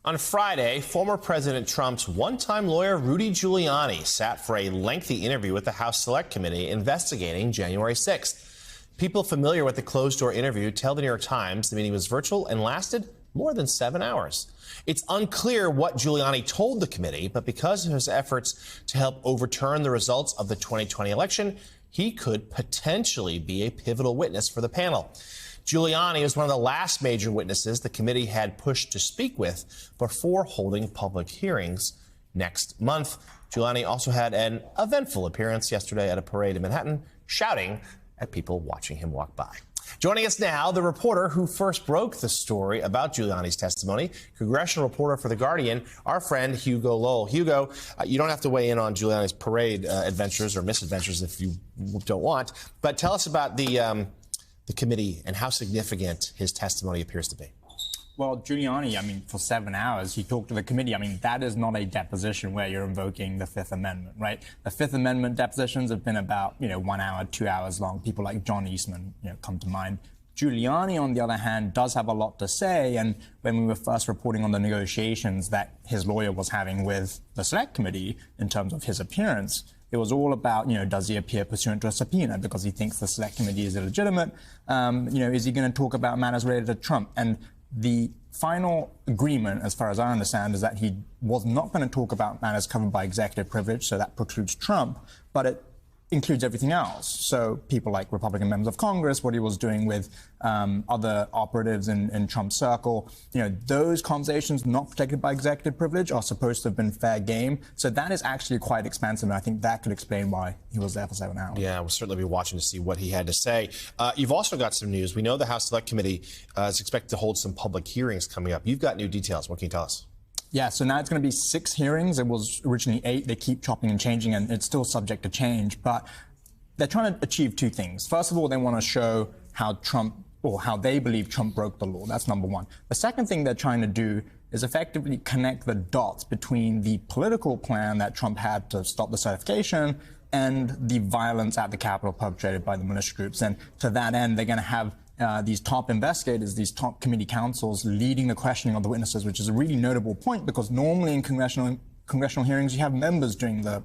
On Friday, former President Trump's one-time lawyer Rudy Giuliani sat for a lengthy interview with the House Select Committee investigating January 6th. People familiar with the closed-door interview tell the New York Times the meeting was virtual and lasted more than 7 hours. It's unclear what Giuliani told the committee, but because of his efforts to help overturn the results of the 2020 election, he could potentially be a pivotal witness for the panel. Giuliani is one of the last major witnesses the committee had pushed to speak with before holding public hearings next month. Giuliani also had an eventful appearance yesterday at a parade in Manhattan, shouting at people watching him walk by. Joining us now, the reporter who first broke the story about Giuliani's testimony, congressional reporter for The Guardian, our friend Hugo Lowell. Hugo, you don't have to weigh in on Giuliani's parade adventures or misadventures if you don't want, but tell us about the committee and how significant his testimony appears to be. Well, Giuliani, for 7 hours, he talked to the committee. That is not a deposition where you're invoking the Fifth Amendment, right? The Fifth Amendment depositions have been about, 1 hour, 2 hours long. People like John Eastman, come to mind. Giuliani, on the other hand, does have a lot to say. And when we were first reporting on the negotiations that his lawyer was having with the Select Committee in terms of his appearance, it was all about, does he appear pursuant to a subpoena because he thinks the Select Committee is illegitimate? Is he going to talk about matters related to Trump? And the final agreement, as far as I understand, is that he was not going to talk about matters covered by executive privilege, so that precludes Trump, but it includes everything else. So people like Republican members of Congress, what he was doing with other operatives in Trump's circle, those conversations not protected by executive privilege are supposed to have been fair game. So that is actually quite expansive, and I think that could explain why he was there for 7 hours. Yeah, we'll certainly be watching to see what he had to say. You've also got some news. We know the House Select Committee is expected to hold some public hearings coming up. You've got new details. What can you tell us? Yeah, so now it's going to be 6 hearings. It was originally 8. They keep chopping and changing, and it's still subject to change. But they're trying to achieve 2 things. First of all, they want to show how how they believe Trump broke the law. That's number one. The second thing they're trying to do is effectively connect the dots between the political plan that Trump had to stop the certification and the violence at the Capitol perpetrated by the militia groups. And to that end, they're going to have these top investigators, these top committee counsels leading the questioning of the witnesses, which is a really notable point because normally in congressional hearings, you have members doing the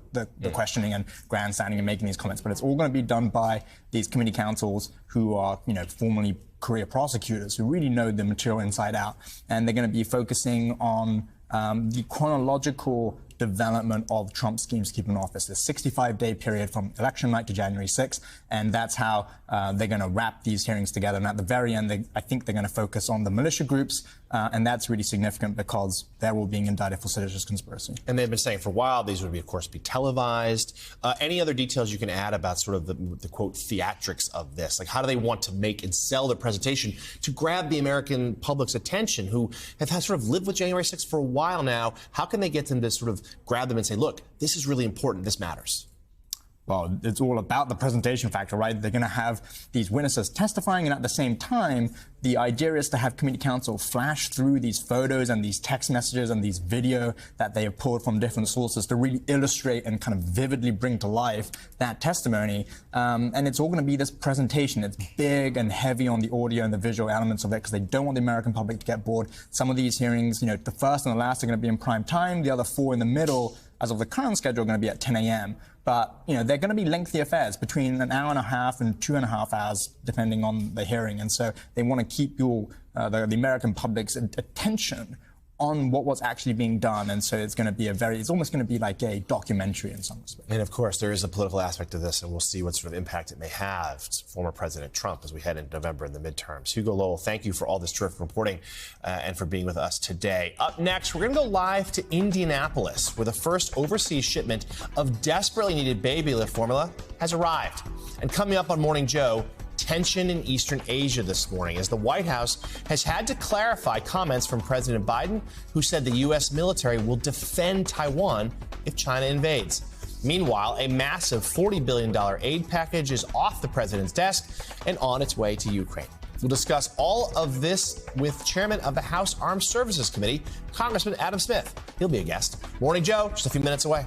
questioning and grandstanding and making these comments, but it's all going to be done by these committee counsels who are, formerly career prosecutors who really know the material inside out. And they're going to be focusing on the chronological development of Trump's schemes to keep him in office, the 65-day period from election night to January 6th, and that's how they're going to wrap these hearings together. And at the very end, I think they're going to focus on the militia groups, and that's really significant because they're all being indicted for seditious conspiracy. And they've been saying for a while these would, of course, be televised. Any other details you can add about sort of the quote, theatrics of this? Like, how do they want to make and sell their presentation to grab the American public's attention, who have sort of lived with January 6th for a while now? How can they get them to sort of grab them and say, look, this is really important, this matters? Well, it's all about the presentation factor, right? They're going to have these witnesses testifying, and at the same time, the idea is to have committee counsel flash through these photos and these text messages and these video that they have pulled from different sources to really illustrate and kind of vividly bring to life that testimony. And it's all going to be this presentation. It's big and heavy on the audio and the visual elements of it because they don't want the American public to get bored. Some of these hearings, the first and the last are going to be in prime time. The other 4 in the middle, as of the current schedule, are going to be at 10 a.m. But, they're going to be lengthy affairs, between an hour and a half and 2.5 hours, depending on the hearing. And so they want to keep the American public's attention on what was actually being done. And so it's going to be it's almost going to be like a documentary in some respect. And of course, there is a political aspect of this, and we'll see what sort of impact it may have to former President Trump as we head into November in the midterms. Hugo Lowell, thank you for all this terrific reporting and for being with us today. Up next, we're going to go live to Indianapolis, where the first overseas shipment of desperately needed baby lift formula has arrived. And coming up on Morning Joe, tension in Eastern Asia this morning as the White House has had to clarify comments from President Biden, who said the U.S. military will defend Taiwan if China invades. Meanwhile, a massive $40 billion aid package is off the president's desk and on its way to Ukraine. We'll discuss all of this with Chairman of the House Armed Services Committee, Congressman Adam Smith. He'll be a guest. Morning Joe, just a few minutes away.